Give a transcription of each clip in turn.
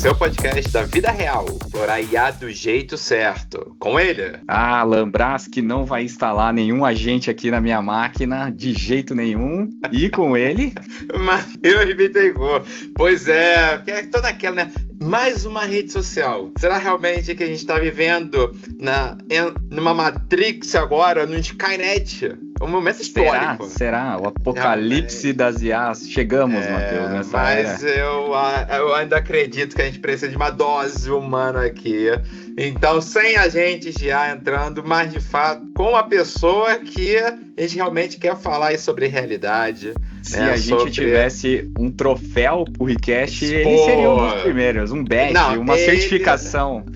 seu podcast da vida real, por IA do jeito certo. Com ele. Lambras que não vai instalar nenhum agente aqui na minha máquina, de jeito nenhum. E com ele... Matheus Bittencourt. Pois é, tô naquela, né? Mais uma rede social. Será realmente que a gente está vivendo numa Matrix agora, no Skynet? Um momento histórico. Será? O apocalipse das IAs. Chegamos, Matheus, nessa mas era. Eu ainda acredito que a gente precisa de uma dose humana aqui. Então, sem agentes de IA entrando, mas de fato, com uma pessoa que a gente realmente quer falar aí sobre realidade. Se a gente tivesse um troféu pro Request, ele seria um dos primeiros. Um badge, uma certificação.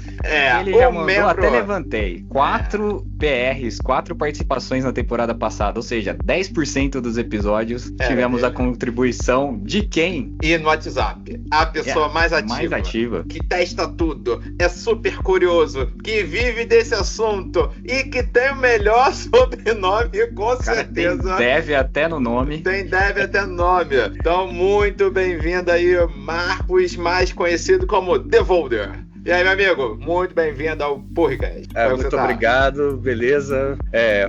Ele já mandou, até levantei. 4 PRs, 4 participações na temporada passada. Ou seja, 10% dos episódios tivemos a contribuição de quem? E no WhatsApp. A pessoa mais ativa. Que testa tudo. É super curioso. Que vive desse assunto. E que tem o melhor sobrenome, com certeza. Tem deve até no nome. Tem deve até no nome. Então, muito bem-vindo aí, Marcos, mais conhecido como The Volder. E aí, meu amigo, muito bem-vindo ao Podcast. Muito obrigado, beleza?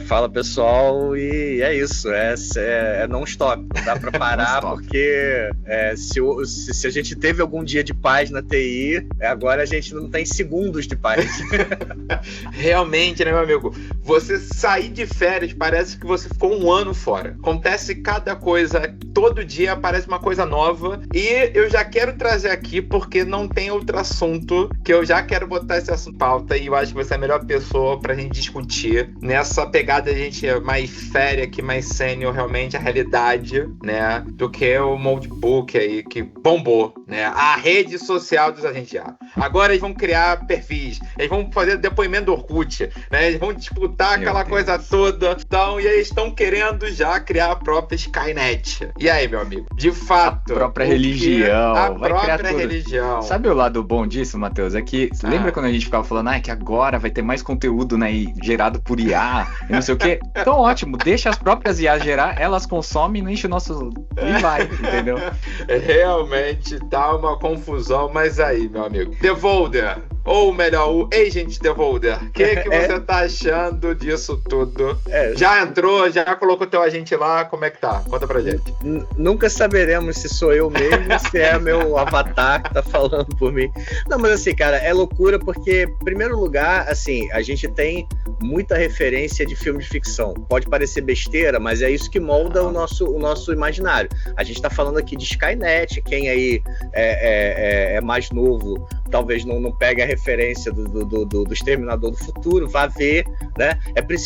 Fala, pessoal, e é isso, é non-stop, não dá pra parar, porque se a gente teve algum dia de paz na TI, agora a gente não tem segundos de paz. Realmente, né, meu amigo? Você sair de férias, parece que você ficou um ano fora. Acontece cada coisa, todo dia aparece uma coisa nova, e eu já quero trazer aqui, porque não tem outro assunto que eu já quero botar esse assunto em pauta, e eu acho que você é a melhor pessoa pra gente discutir nessa pegada a gente mais séria aqui, mais sênior, realmente a realidade, né, do que o Moldbook aí, que bombou, né, a rede social dos agentes IA. Agora eles vão criar perfis, eles vão fazer depoimento do Orkut, né, eles vão disputar aquela coisa toda, então, e eles estão querendo já criar a própria Skynet. E aí, meu amigo? De fato. A própria religião. A própria religião. Sabe o lado bom disso, Matheus? É que, lembra quando a gente ficava falando, que agora vai ter mais conteúdo, né, gerado por IA, e não sei o quê? Então, ótimo, deixa as próprias IAs gerar, elas consomem, não enche o nosso... e vai, entendeu? Realmente tá uma confusão, mas aí, meu amigo. The Volder, ou melhor, o Agent The Volder, o que você tá achando disso tudo? Já entrou, já colocou teu agente lá, como é que tá? Conta pra gente. Nunca saberemos se sou eu mesmo, se é meu avatar que tá falando por mim. Não, mas assim, cara, é loucura porque, em primeiro lugar, assim, a gente tem muita referência de filme de ficção. Pode parecer besteira, mas é isso que molda o nosso imaginário. A gente tá falando aqui de Skynet, quem aí é mais novo, talvez não pegue a referência do Exterminador do Futuro, vá ver, né?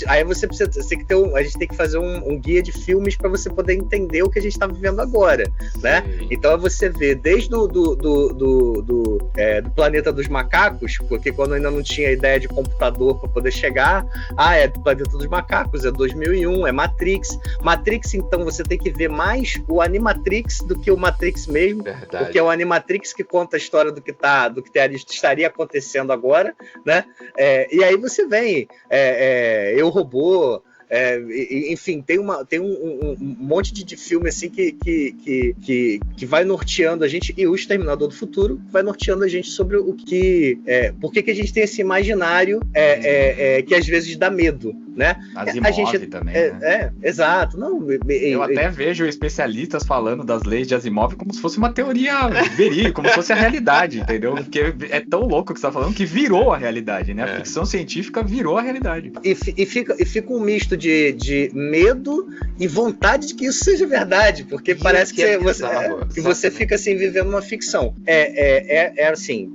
Aí você tem que a gente tem que fazer um guia de filmes para você poder entender o que a gente tá vivendo agora, né? Então você vê desde do Planeta dos Macacos, porque quando ainda não tinha ideia de computador para poder chegar, é do Planeta dos Macacos, é 2001, é Matrix. Matrix, então, você tem que ver mais o Animatrix do que o Matrix mesmo, porque é o Animatrix que conta a história do que estaria acontecendo agora, né? E aí você vem, Eu, Robô... enfim, tem um monte de filme assim que vai norteando a gente, e o Exterminador do Futuro vai norteando a gente sobre o que por que a gente tem esse imaginário que às vezes dá medo, né? Asimov a gente também, né? Exato. Eu até vejo especialistas falando das leis de Asimov como se fosse uma teoria verídica, como se fosse a realidade, entendeu? Porque é tão louco que você tá falando que virou a realidade, né? A ficção científica virou a realidade. E fica um misto de medo e vontade de que isso seja verdade, porque parece que você fica assim vivendo uma ficção. Assim,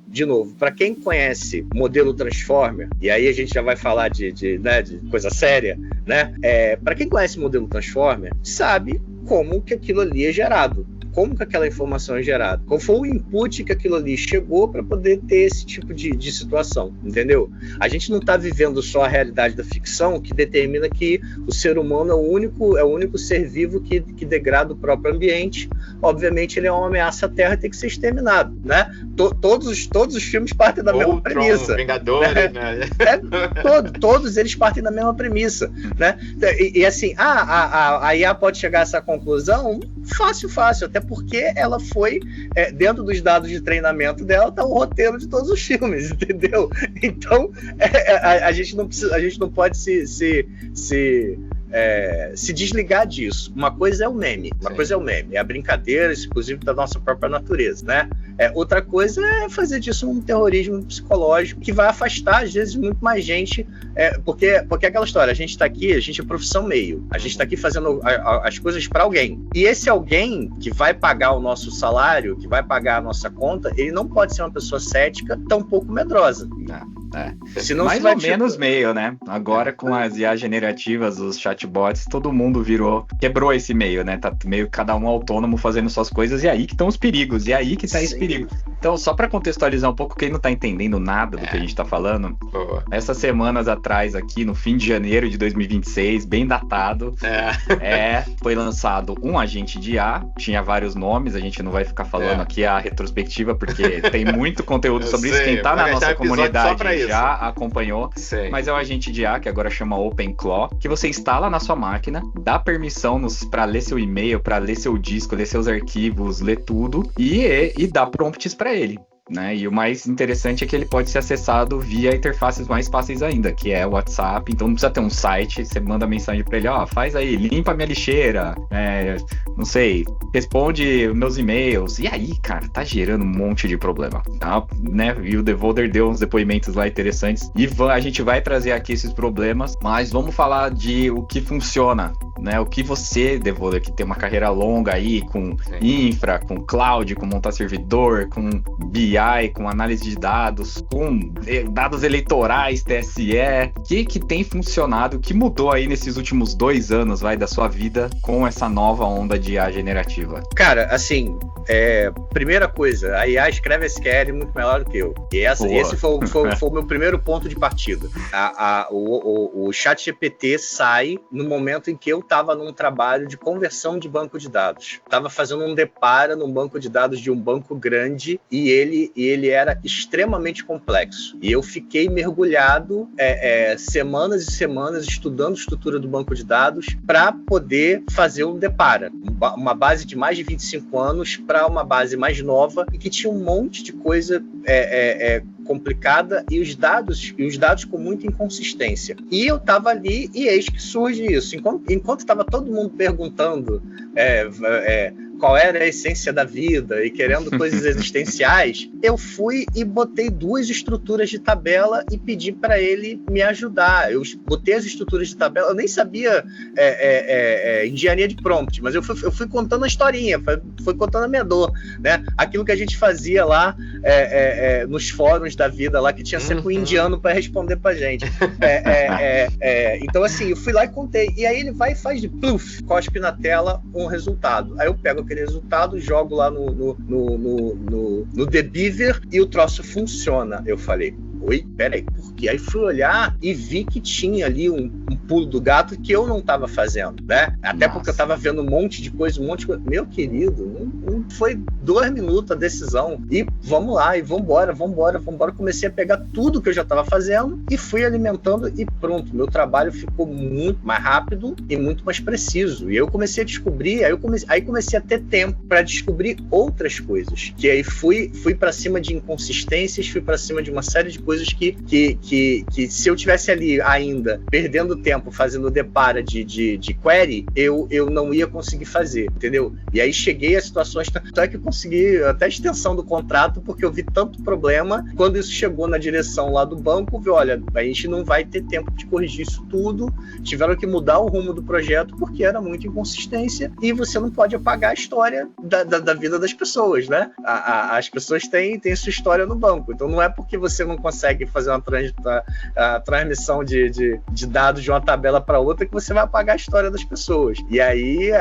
de novo, para quem conhece modelo Transformer, e aí a gente já vai falar de coisa séria, né? Para quem conhece modelo Transformer, sabe como que aquilo ali é gerado. Como que aquela informação é gerada, qual foi o input que aquilo ali chegou para poder ter esse tipo de situação, entendeu? A gente não está vivendo só a realidade da ficção que determina que o ser humano é o único ser vivo que degrada o próprio ambiente obviamente ele é uma ameaça à Terra e tem que ser exterminado, né? Todos os filmes partem da mesma premissa. Vingadores, né? Todos eles partem da mesma premissa, né? E assim, a IA pode chegar a essa conclusão? Fácil, até porque ela foi, dentro dos dados de treinamento dela, tá o roteiro de todos os filmes, entendeu? Então, a gente não pode se desligar disso. Uma coisa é o meme, é a brincadeira, inclusive da nossa própria natureza, né? Outra coisa é fazer disso um terrorismo psicológico que vai afastar, às vezes, muito mais gente, porque é aquela história, a gente está aqui, a gente é profissão meio, a gente está aqui fazendo as coisas para alguém, e esse alguém que vai pagar o nosso salário, que vai pagar a nossa conta, ele não pode ser uma pessoa cética, tampouco medrosa. Senão mais ou menos meio, né? Agora com as IA generativas, os chatbots, todo mundo quebrou esse meio, né? Tá meio cada um autônomo fazendo suas coisas, e aí que estão os perigos, e aí que tá esse perigo. Então, só para contextualizar um pouco, quem não tá entendendo nada do que a gente tá falando, essas semanas atrás aqui, no fim de janeiro de 2026, bem datado, foi lançado um agente de IA, tinha vários nomes, a gente não vai ficar falando aqui a retrospectiva, porque tem muito conteúdo sobre isso, quem tá na nossa comunidade já acompanhou, mas é um agente de IA que agora chama OpenClaw, que você instala na sua máquina, dá permissão para ler seu e-mail, para ler seu disco, ler seus arquivos, ler tudo, e dá prompts para ele. Né? E o mais interessante é que ele pode ser acessado via interfaces mais fáceis ainda, que é o WhatsApp. Então não precisa ter um site, você manda mensagem para ele, faz aí, limpa minha lixeira, não sei, responde meus e-mails. E aí, cara, tá gerando um monte de problema, tá? Né? E o Devolder deu uns depoimentos lá interessantes, e a gente vai trazer aqui esses problemas, mas vamos falar de o que funciona, né? O que você, Devolder, que tem uma carreira longa aí, com infra, com cloud, com montar servidor, com BI, com análise de dados, com dados eleitorais, TSE, o que tem funcionado, o que mudou aí nesses últimos 2 anos, da sua vida com essa nova onda de IA generativa? Cara, assim, primeira coisa, a IA escreve SQL muito melhor do que eu. E esse foi o meu primeiro ponto de partida. O ChatGPT sai no momento em que eu estava num trabalho de conversão de banco de dados. Estava fazendo um depara num banco de dados de um banco grande, e ele era extremamente complexo. E eu fiquei mergulhado semanas e semanas estudando a estrutura do banco de dados para poder fazer um depara. Uma base de mais de 25 anos para uma base mais nova e que tinha um monte de coisa complicada e os dados com muita inconsistência. E eu estava ali e eis que surge isso. Enquanto estava todo mundo perguntando qual era a essência da vida e querendo coisas existenciais, eu fui e botei 2 estruturas de tabela e pedi para ele me ajudar. Eu botei as estruturas de tabela, eu nem sabia engenharia de prompt, mas eu fui contando a historinha, fui contando a minha dor, né? Aquilo que a gente fazia lá nos fóruns da vida lá, que tinha sempre um indiano para responder pra gente. Então, assim, eu fui lá e contei. E aí ele vai e faz de pluf, cospe na tela um resultado. Aí eu pego aquele resultado, jogo lá no The Beaver e o troço funciona. Eu falei, oi, peraí, porque aí fui olhar e vi que tinha ali um pulo do gato que eu não estava fazendo, né? Até porque eu estava vendo um monte de coisa. Meu querido, não foi 2 minutos a decisão. E vamos lá, e vambora. Comecei a pegar tudo que eu já estava fazendo e fui alimentando e pronto. Meu trabalho ficou muito mais rápido e muito mais preciso. E eu comecei a descobrir, aí comecei a ter tempo para descobrir outras coisas. Que aí fui para cima de inconsistências, fui para cima de uma série de coisas que se eu tivesse ali ainda perdendo tempo fazendo depara de query, eu não ia conseguir fazer, entendeu? E aí cheguei a situações, tanto é que eu consegui até a extensão do contrato, porque eu vi tanto problema. Quando isso chegou na direção lá do banco, vi, olha, a gente não vai ter tempo de corrigir isso tudo, tiveram que mudar o rumo do projeto porque era muita inconsistência e você não pode apagar a história da vida das pessoas, né? As pessoas têm sua história no banco, então não é porque você não consegue fazer uma transmissão de dados de uma tabela para outra que você vai apagar a história das pessoas. E aí,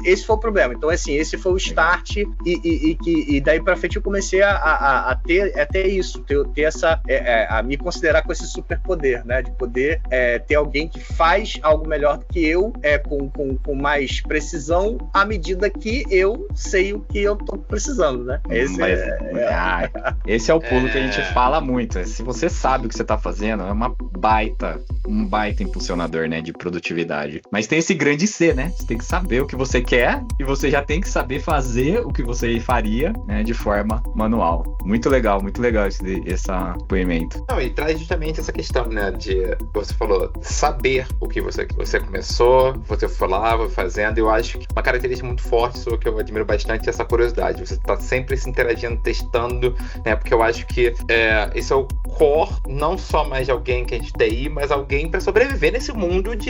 esse foi o problema. Então, assim, esse foi o start e daí para frente eu comecei a ter isso, ter essa, a me considerar com esse superpoder, né? De poder ter alguém que faz algo melhor do que eu, com mais precisão, à medida que eu sei o que eu tô precisando, né? Esse é o pulo que a gente fala muito. Se você sabe o que você tá fazendo, é um baita impulsionador, né, de produtividade. Mas tem esse grande C, né? Você tem que saber o que você quer e você já tem que saber fazer o que você faria, né, de forma manual. Muito legal esse depoimento. Não, e traz justamente essa questão, né, de, você falou, saber o que você começou, você foi lá, foi fazendo. Eu acho que uma característica muito forte, sua, que eu admiro bastante, é essa curiosidade. Você tá sempre se interagindo, testando, né, porque eu acho que esse é o core, não só mais de alguém que a gente tem aí, mas alguém para sobreviver nesse mundo de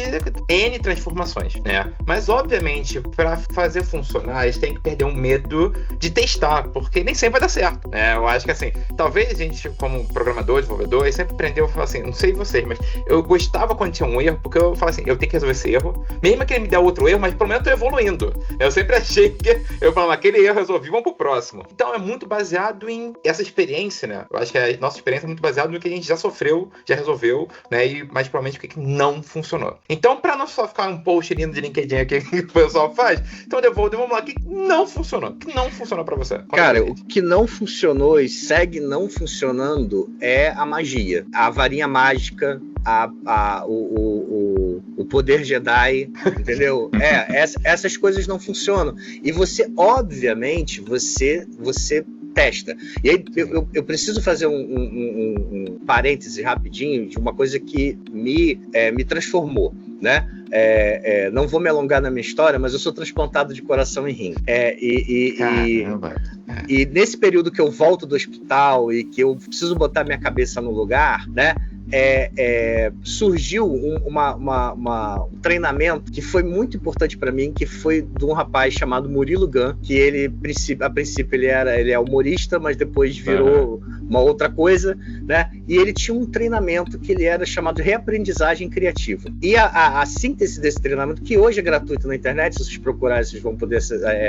N transformações, né? Mas, obviamente, para fazer funcionar, a gente tem que perder um medo de testar, porque nem sempre vai dar certo, né? Eu acho que, assim, talvez a gente, como programador, desenvolvedor, sempre aprendeu a falar assim, não sei vocês, mas eu gostava quando tinha um erro, porque eu falo assim, eu tenho que resolver esse erro, mesmo que ele me dê outro erro, mas pelo menos eu tô evoluindo. Eu sempre achei que eu falava, aquele erro eu resolvi, vamos pro próximo. Então, é muito baseado em essa experiência, né? Eu acho que a nossa experiência é muito baseada no que a gente já sofreu, já resolveu, né? E mais provavelmente o que não funcionou. Então, para não só ficar um post lindo de LinkedIn aqui que o pessoal faz, então vamos lá, o que não funcionou? O que não funcionou para você? Cara, o que não funcionou e segue não funcionando é a magia. A varinha mágica, o poder Jedi, entendeu? Essas coisas não funcionam. E você, obviamente, você testa. E aí eu preciso fazer um parêntese rapidinho de uma coisa que me transformou, né? Não vou me alongar na minha história, mas eu sou transplantado de coração e rim. E nesse período que eu volto do hospital e que eu preciso botar minha cabeça no lugar, né? Surgiu um treinamento que foi muito importante para mim, que foi de um rapaz chamado Murilo Gun, que ele, a princípio, ele é humorista, mas depois virou uma outra coisa, né? E ele tinha um treinamento que ele era chamado reaprendizagem criativa. E a síntese desse treinamento, que hoje é gratuito na internet, se vocês procurarem, vocês vão poder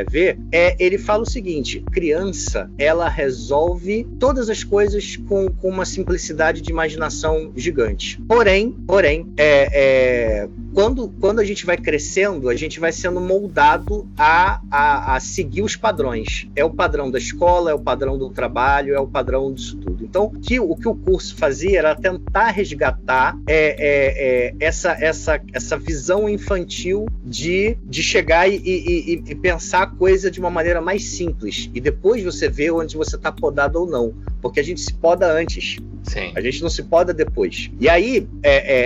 ver, ele fala o seguinte: criança, ela resolve todas as coisas com uma simplicidade de imaginação gigante. Porém, quando a gente vai crescendo, a gente vai sendo moldado a seguir os padrões. É o padrão da escola, é o padrão do trabalho, é o padrão disso tudo. Então, o que o curso fazia era tentar resgatar essa visão infantil de chegar e pensar a coisa de uma maneira mais simples. E depois você vê onde você está podado ou não. Porque a gente se poda antes. Sim. A gente não se poda depois. E aí,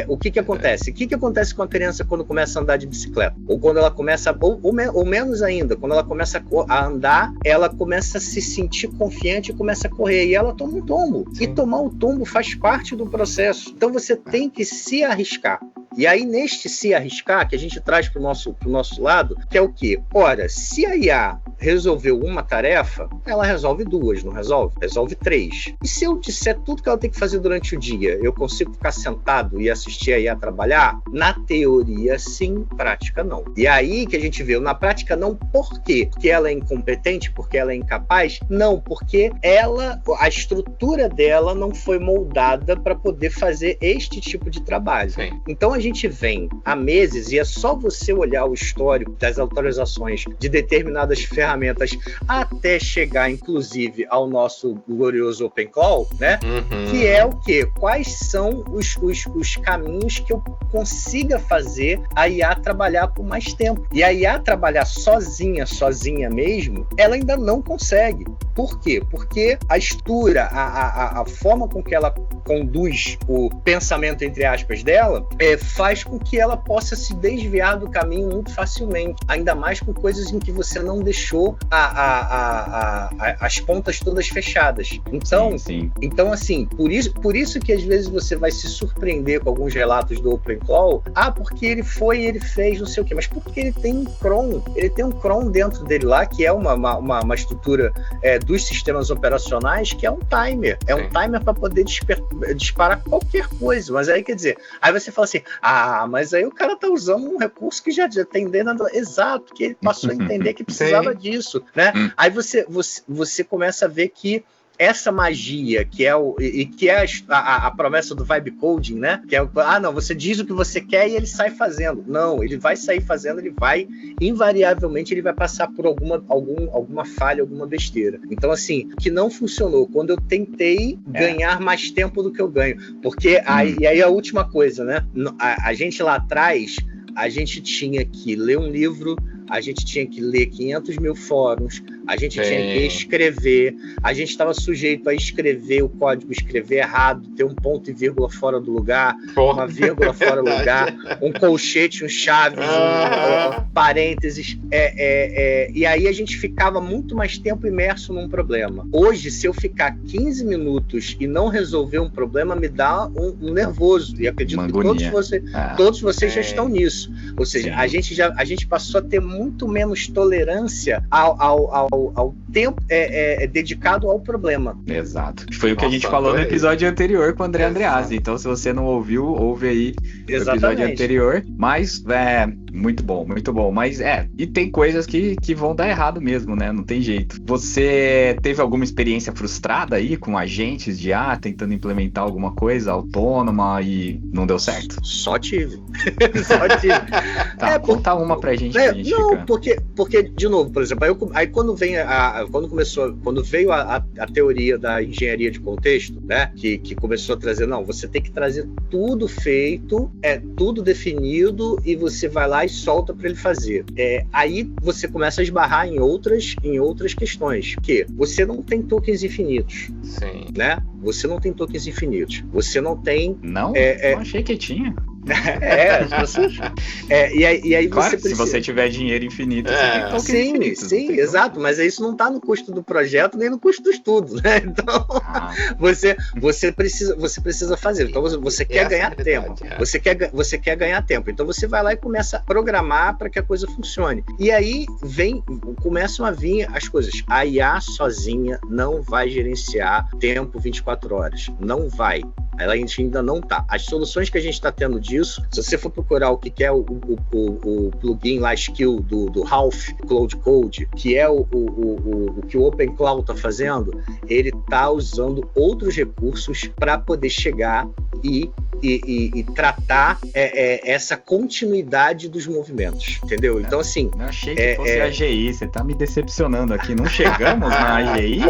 o que acontece? O que acontece com a criança quando começa a andar de bicicleta? Ou quando ela começa, ou menos ainda, quando ela começa a andar, ela começa a se sentir confiante e começa a correr. E ela toma um tombo. Sim. E tomar o tombo faz parte do processo. Então você tem que se arriscar. E aí, neste se arriscar, que a gente traz pro nosso lado, que é o quê? Ora, se a IA resolveu uma tarefa, ela resolve duas, não resolve? Resolve três. E se eu disser tudo que ela tem que fazer durante o dia, eu consigo ficar sentado e assistir a IA trabalhar? Na teoria, sim. Prática, não. E aí que a gente vê, na prática, não. Por quê? Porque ela é incompetente? Porque ela é incapaz? Não, porque a estrutura dela não foi moldada para poder fazer este tipo de trabalho. Sim. Então, a gente vem há meses, e é só você olhar o histórico das autorizações de determinadas ferramentas até chegar, inclusive, ao nosso glorioso OpenClaw, né? Uhum. Que é o quê? Quais são os caminhos que eu consiga fazer a IA trabalhar por mais tempo. E a IA trabalhar sozinha mesmo, ela ainda não consegue. Por quê? Porque a estrutura, a forma com que ela conduz o pensamento, entre aspas, dela, faz com que ela possa se desviar do caminho muito facilmente. Ainda mais com coisas em que você não deixou as pontas todas fechadas. Então, sim. Então, assim, por isso que às vezes você vai se surpreender com alguns relatos do OpenClaw. Porque ele fez não sei o quê. Mas porque ele tem um cron. Ele tem um cron dentro dele lá, que é uma estrutura dos sistemas operacionais, que é um timer. É um timer para poder disparar qualquer coisa. Mas aí, quer dizer, aí você fala assim, Mas aí o cara tá usando um recurso que já tem dentro. Exato, que ele passou a entender que precisava disso, né? Aí você começa a ver que essa magia, que é a promessa do vibe coding, né? Que é não, você diz o que você quer e ele sai fazendo. Não, ele vai sair fazendo, invariavelmente ele vai passar por alguma falha, alguma besteira. Então, assim, que não funcionou quando eu tentei ganhar mais tempo do que eu ganho. Porque aí a última coisa, né? A gente lá atrás, a gente tinha que ler um livro, a gente tinha que ler 500 mil fóruns, a gente tinha que escrever, a gente estava sujeito a escrever o código, escrever errado, ter um ponto e vírgula fora do lugar, uma vírgula fora do lugar, um colchete, um chaves, um parênteses, e aí a gente ficava muito mais tempo imerso num problema. Hoje, se eu ficar 15 minutos e não resolver um problema, me dá um nervoso, e acredito que todos vocês já estão nisso. Ou seja, a gente passou a ter muito menos tolerância ao tempo dedicado ao problema. Exato. Foi o que a gente falou no episódio anterior com o André Andreazzi. Então, se você não ouviu, ouve aí o episódio anterior. Mas, muito bom, muito bom. Mas, e tem coisas que vão dar errado mesmo, né? Não tem jeito. Você teve alguma experiência frustrada aí com agentes de IA, tentando implementar alguma coisa autônoma e não deu certo? Só tive. Só tive. Tá, conta uma pra gente. Não, porque, de novo, por exemplo, aí quando veio a teoria da engenharia de contexto, né, que começou a trazer, não, você tem que trazer tudo feito, tudo definido, e você vai lá e solta para ele fazer. Aí você começa a esbarrar em outras questões, que você não tem tokens infinitos. Sim. Né? Você não tem tokens infinitos. Você não tem... Não? Eu achei que tinha. E aí claro, você precisa... se você tiver dinheiro infinito, você tem tokens infinitos. Sim, exato, mas isso não está no custo do projeto nem no custo do estudo, né? Então você precisa fazer. Então você quer ganhar tempo. Você quer ganhar tempo. Então você vai lá e começa a programar para que a coisa funcione. E aí começam a vir as coisas. A IA sozinha não vai gerenciar tempo 24 horas. Não vai. Ela ainda não está. As soluções que a gente está tendo disso, se você for procurar o que é o plugin lá, skill do Half Cloud Code, que é o que o Open Cloud está fazendo, ele está usando outros recursos para poder chegar e tratar essa continuidade dos movimentos, entendeu? Então, assim... Eu achei que fosse a AGI, você tá me decepcionando aqui. Não chegamos na AGI?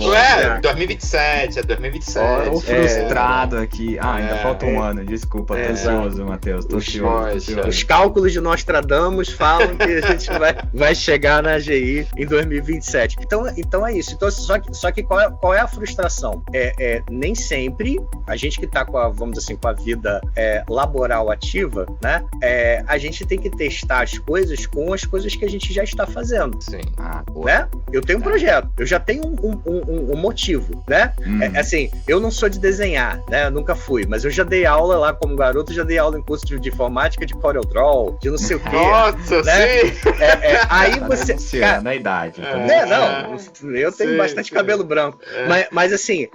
Ué, 2027, 2027. Tô frustrado aqui. Ainda falta um ano, desculpa, tô ansioso, Matheus, tô ansioso. Os cálculos de Nostradamus falam que a gente vai chegar na AGI em 2027. Então é isso. Então, só que qual é a frustração? Nem sempre a gente que tá vamos dizer assim, com a vida laboral ativa, né? A gente tem que testar as coisas com as coisas que a gente já está fazendo. Sim. Né? Eu tenho um projeto, eu já tenho um motivo, né? Assim, eu não sou de desenhar, né? Eu nunca fui, mas eu já dei aula lá como garoto, já dei aula em curso de informática, de CorelDRAW, de não sei o quê. Nossa, né? sim! Aí você... na idade. Eu tenho bastante cabelo branco. Mas assim,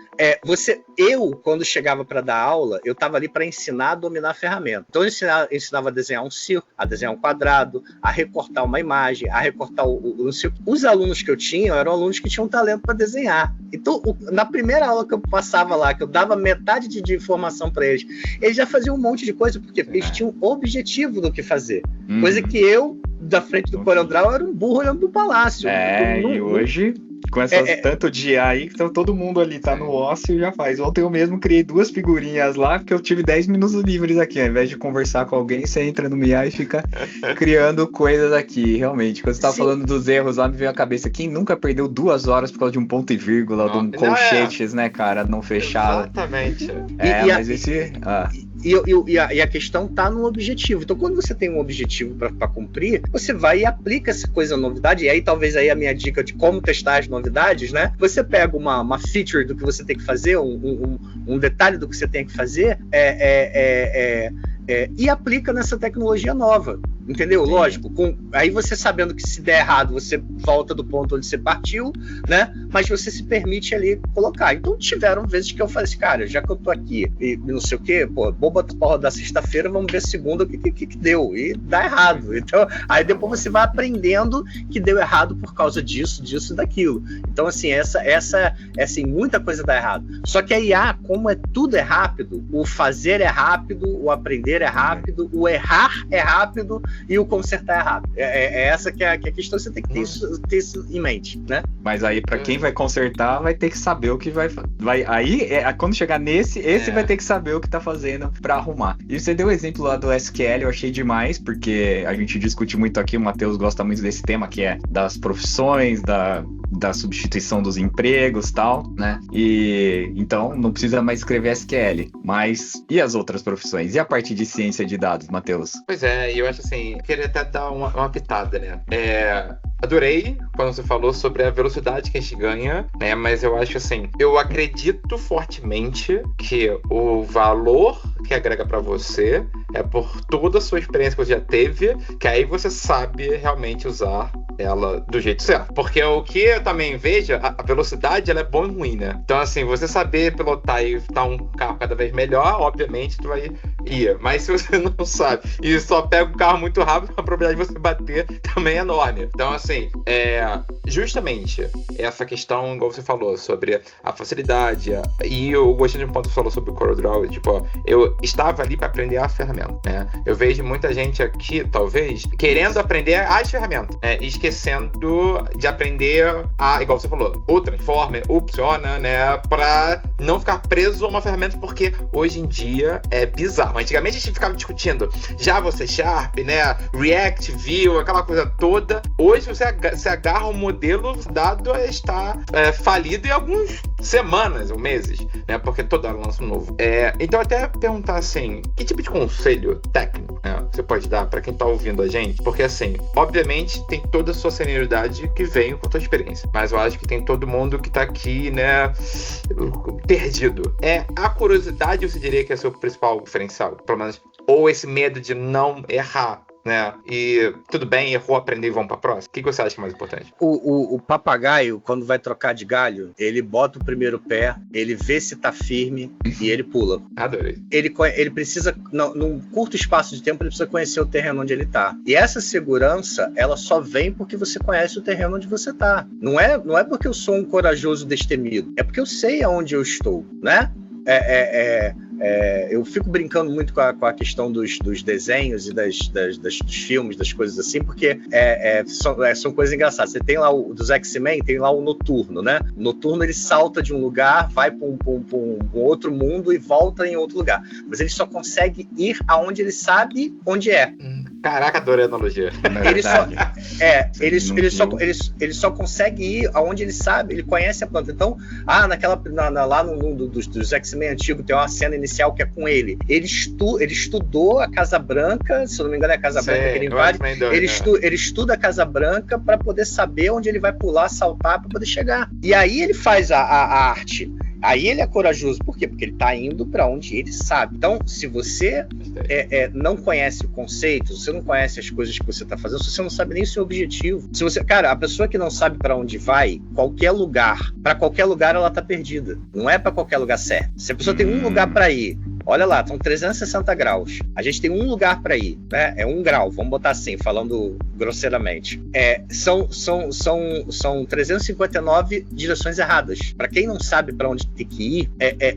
quando chegava para dar aula, eu estava ali para ensinar a dominar a ferramenta. Então eu ensinava a desenhar um círculo, a desenhar um quadrado, a recortar uma imagem, a recortar o círculo. Os alunos que eu tinha eram alunos que tinham talento para desenhar. Então, na primeira aula que eu passava lá, que eu dava metade de informação para eles já faziam um monte de coisa, porque eles tinham objetivo do que fazer. Coisa que eu, da frente do CorelDRAW, era um burro olhando do palácio. E hoje... Com essas tanto de IA aí, então todo mundo ali tá no ócio e já faz. Ontem eu mesmo criei 2 figurinhas lá, porque eu tive 10 minutos livres aqui. Ao invés de conversar com alguém, você entra no IA e fica criando coisas aqui, realmente. Quando você tava falando dos erros lá, me veio a cabeça, quem nunca perdeu 2 horas por causa de um ponto e vírgula, de um colchetes, né, cara, não fechado. Exatamente. Mas esse... E a questão tá no objetivo. Então, quando você tem um objetivo para cumprir, você vai e aplica essa coisa novidade. E aí, talvez aí a minha dica de como testar as novidades, né? Você pega uma feature do que você tem que fazer, um detalhe do que você tem que fazer, e aplica nessa tecnologia nova. entendeu? Sim. Lógico, aí você sabendo que se der errado, você volta do ponto onde você partiu, né? Mas você se permite ali colocar. Então tiveram vezes que eu falei assim, cara, já que eu tô aqui e não sei o quê, pô, vou botar pra rodar sexta-feira, vamos ver segunda o que deu. E dá errado. Então, aí depois você vai aprendendo que deu errado por causa disso e daquilo. Então, assim, assim, muita coisa dá errado. Só que a IA, como tudo é rápido, o fazer é rápido, o aprender é rápido, o errar é rápido e o consertar é rápido. É essa que é a questão, você tem que ter isso em mente, né? Mas aí, pra quem vai consertar, vai ter que saber o que vai aí, quando chegar nesse, vai ter que saber o que tá fazendo pra arrumar. E você deu o exemplo lá do SQL, eu achei demais, porque a gente discute muito aqui, o Matheus gosta muito desse tema, que é das profissões, da substituição dos empregos e tal, né? E então não precisa mais escrever SQL. Mas e as outras profissões? E a parte de ciência de dados, Matheus? Pois é, eu acho assim, queria até dar uma pitada, né? Adorei quando você falou sobre a velocidade que a gente ganha, né? Mas eu acho assim, eu acredito fortemente que o valor que agrega para você é por toda a sua experiência que você já teve, que aí você sabe realmente usar ela do jeito certo. Porque o que eu também vejo, a velocidade, ela é boa e ruim, né? Então, assim, você saber pilotar e estar um carro cada vez melhor, obviamente, tu vai ir. Mas se você não sabe e só pega um carro muito rápido, a probabilidade de você bater também é enorme. Então, assim, justamente essa questão, igual você falou, sobre a facilidade, e eu gostei de um ponto que você falou sobre o CorelDRAW, tipo, eu estava ali para aprender a ferramenta, né? Eu vejo muita gente aqui, talvez, querendo aprender as ferramentas, esquecendo de aprender igual você falou, o Transformer, o Funciona, né? Pra não ficar preso a uma ferramenta, porque hoje em dia é bizarro. Antigamente a gente ficava discutindo Java, C Sharp, né? React, Vue, aquela coisa toda. Hoje você agarra um modelo dado a estar falido em algumas semanas ou meses, né? Porque toda hora lança um novo. Então até perguntar assim, que tipo de conselho técnico, né, você pode dar para quem tá ouvindo a gente? Porque assim, obviamente tem toda a sua senioridade que vem com a tua experiência, mas eu acho que tem todo mundo que tá aqui, né, perdido. A curiosidade, você diria que é o seu principal diferencial, pelo menos, ou esse medo de não errar, né? E tudo bem, errou, aprendeu e vamos pra próxima. O que você acha que é mais importante? O papagaio, quando vai trocar de galho, ele bota o primeiro pé, ele vê se tá firme e ele pula. Adorei. Ele precisa, num curto espaço de tempo, ele precisa conhecer o terreno onde ele tá. E essa segurança, ela só vem porque você conhece o terreno onde você tá. Não é porque eu sou um corajoso destemido, é porque eu sei aonde eu estou, né? Eu fico brincando muito com a questão dos desenhos e dos filmes, das coisas assim, porque são coisas engraçadas. Você tem lá dos X-Men, tem lá o Noturno, né? O Noturno, ele salta de um lugar, vai para um outro mundo e volta em outro lugar. Mas ele só consegue ir aonde ele sabe onde é. Caraca, adorei a analogia. Ele só consegue ir aonde ele sabe, ele conhece a planta. Então, lá no mundo dos X-Men antigo, tem uma cena inicial que é com ele. Ele estudou a Casa Branca, se eu não me engano é a Casa Branca que ele invade. Ele estuda a Casa Branca para poder saber onde ele vai pular, saltar, para poder chegar. E aí ele faz a arte. Aí ele é corajoso. Por quê? Porque ele tá indo para onde ele sabe. Então, se você não conhece o conceito, se você não conhece as coisas que você tá fazendo, se você não sabe nem o seu objetivo, a pessoa que não sabe para onde vai, para qualquer lugar ela tá perdida. Não é para qualquer lugar certo. Se a pessoa tem um lugar para ir, olha lá, são 360 graus. A gente tem um lugar para ir, né? É 1 grau, vamos botar assim, falando grosseiramente. São 359 direções erradas. Para quem não sabe para onde tem que ir,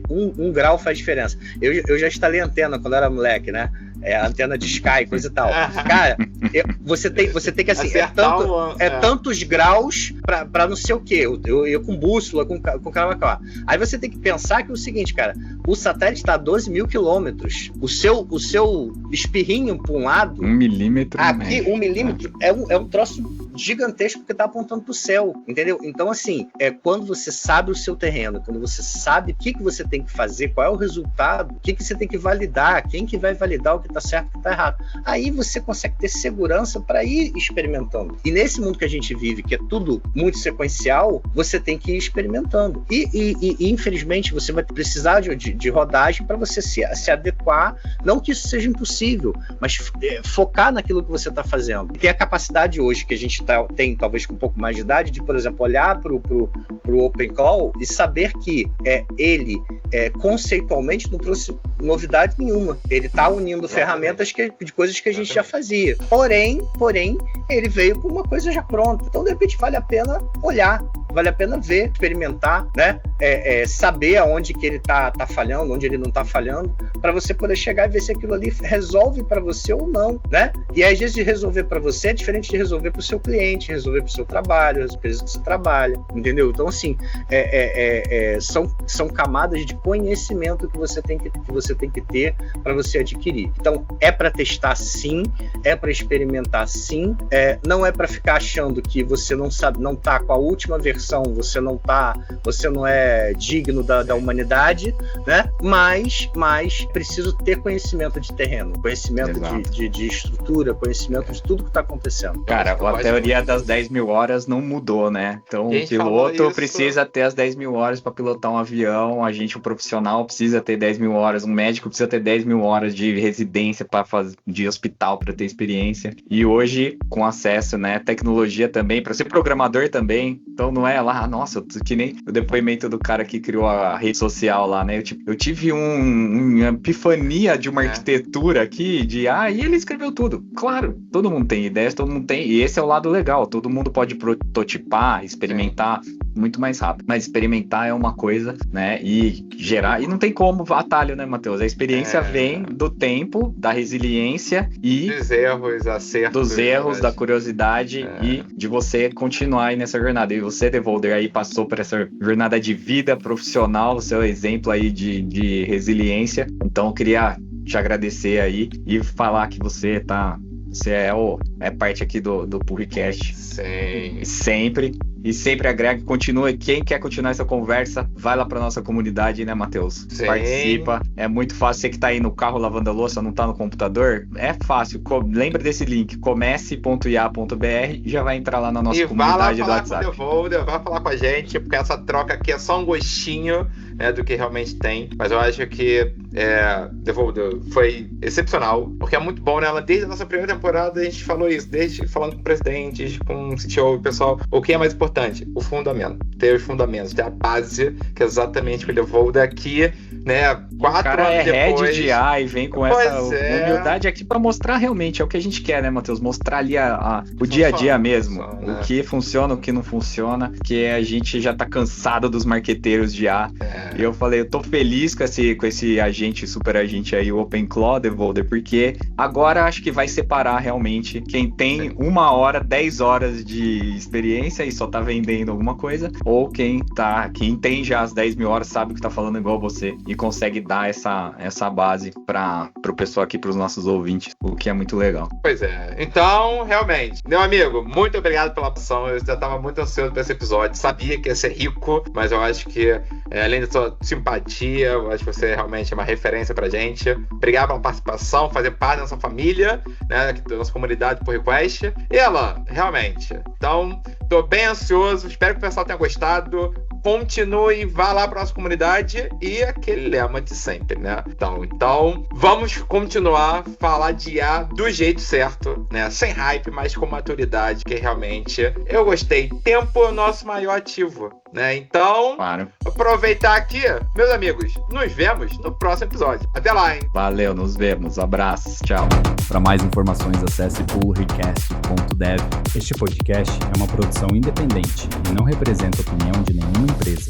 1 grau faz diferença. Eu já instalei antena quando era moleque, né? Antena de Sky, coisa e tal. Cara, você tem que assim, tantos graus pra não sei o quê. Eu com bússola, com caramba. Aí você tem que pensar que é o seguinte, cara, o satélite está a 12 mil quilômetros. O seu espirrinho para um lado. 1 milímetro. Aqui, 1 milímetro é um troço gigantesco porque tá apontando pro céu, entendeu? Então, assim, quando você sabe o seu terreno, quando você sabe o que você tem que fazer, qual é o resultado, o que você tem que validar, quem que vai validar o que tá certo e o que tá errado, aí você consegue ter segurança para ir experimentando. E nesse mundo que a gente vive, que é tudo muito sequencial, você tem que ir experimentando. E infelizmente, você vai precisar de rodagem para você se adequar, não que isso seja impossível, mas focar naquilo que você está fazendo. Tem a capacidade hoje que a gente tem, talvez com um pouco mais de idade, de, por exemplo, olhar para o OpenClaw e saber que ele conceitualmente não trouxe novidade nenhuma. Ele está unindo ferramentas de coisas que a gente já fazia. Porém, ele veio com uma coisa já pronta. Então, de repente, vale a pena olhar, vale a pena ver, experimentar, né? Saber aonde que ele tá falhando, onde ele não tá falhando, para você poder chegar e ver se aquilo ali resolve para você ou não, né? E às vezes de resolver para você é diferente de resolver para o seu cliente, resolver para o seu trabalho, as empresas que você trabalha, entendeu? Então, assim, são camadas de conhecimento que você tem que ter para você adquirir. Então, é para testar sim, é para experimentar sim, não é para ficar achando que você não sabe, não tá com a última versão, você não é digno da humanidade, né? Mas preciso ter conhecimento de terreno, conhecimento de estrutura, conhecimento de tudo que está acontecendo. Cara, a teoria das 10 mil horas não mudou, né? Então, o piloto precisa ter as 10 mil horas para pilotar um avião, o profissional precisa ter 10 mil horas, um médico precisa ter 10 mil horas de residência de hospital para ter experiência. E hoje, com acesso, né? Tecnologia também, para ser programador também. Então, não é lá, nossa, que nem o depoimento do cara que criou a rede social lá, né? Eu tive uma epifania de uma arquitetura aqui, e ele escreveu tudo. Claro, todo mundo tem ideias, todo mundo tem, e esse é o lado legal, todo mundo pode prototipar, experimentar muito mais rápido, mas experimentar é uma coisa, né, e gerar, e não tem como atalho, né, Matheus? A experiência vem do tempo, da resiliência e dos erros, acertos, dos erros, da curiosidade e de você continuar aí nessa jornada. E você, Devolder, aí passou por essa jornada de vida profissional, o seu exemplo aí de resiliência. Então, eu queria te agradecer aí e falar que você é parte aqui do PurriCast. Sim. Sempre agrega, continua. Quem quer continuar essa conversa, vai lá pra nossa comunidade, né, Matheus? Sim. Participa. É muito fácil. Você que tá aí no carro lavando a louça, não tá no computador, é fácil. Lembra desse link, comece.ia.br, já vai entrar lá na nossa comunidade do WhatsApp. Vai falar com a gente, porque essa troca aqui é só um gostinho, né, do que realmente tem. Mas eu acho que Devolder foi excepcional, porque é muito bom, né? Desde a nossa primeira temporada a gente falou isso, desde falando com presidentes, com o CTO, o pessoal, o que é mais importante? O fundamento. Ter os fundamentos, ter a base, que é exatamente o que eu vou daqui, né? 4 anos depois. Head de AI e vem com essa humildade aqui pra mostrar realmente, é o que a gente quer, né, Matheus? Mostrar ali o dia a dia mesmo, o que funciona, o que não funciona, que a gente já tá cansado dos marqueteiros de IA. E eu falei, eu tô feliz com esse agente, super agente aí, o OpenClaw, Devolder, porque agora acho que vai separar realmente quem tem 1 hora, 10 horas de experiência e só tá vendendo alguma coisa, ou quem tem já as 10 mil horas, sabe o que tá falando igual você e consegue dar essa base pro pessoal aqui, pros nossos ouvintes, o que é muito legal. Pois é. Então, realmente, meu amigo, muito obrigado pela opção. Eu já tava muito ansioso pra esse episódio, sabia que ia ser rico, mas eu acho que, além da sua simpatia, eu acho que você realmente é uma referência pra gente. Obrigado pela participação, fazer parte da nossa família, né, da nossa comunidade por request. E Alan, realmente, então, tô bem ansioso, espero que o pessoal tenha gostado. Continue, vá lá para nossa comunidade e aquele lema de sempre, né? Então, vamos continuar a falar de IA do jeito certo, né? Sem hype, mas com maturidade, que realmente eu gostei. Tempo é o nosso maior ativo, né? Então, claro. Aproveitar aqui, meus amigos, nos vemos no próximo episódio. Até lá, hein? Valeu, nos vemos. Abraços, tchau. Para mais informações, acesse purricast.dev. Este podcast é uma produção independente e não representa a opinião de nenhuma empresa.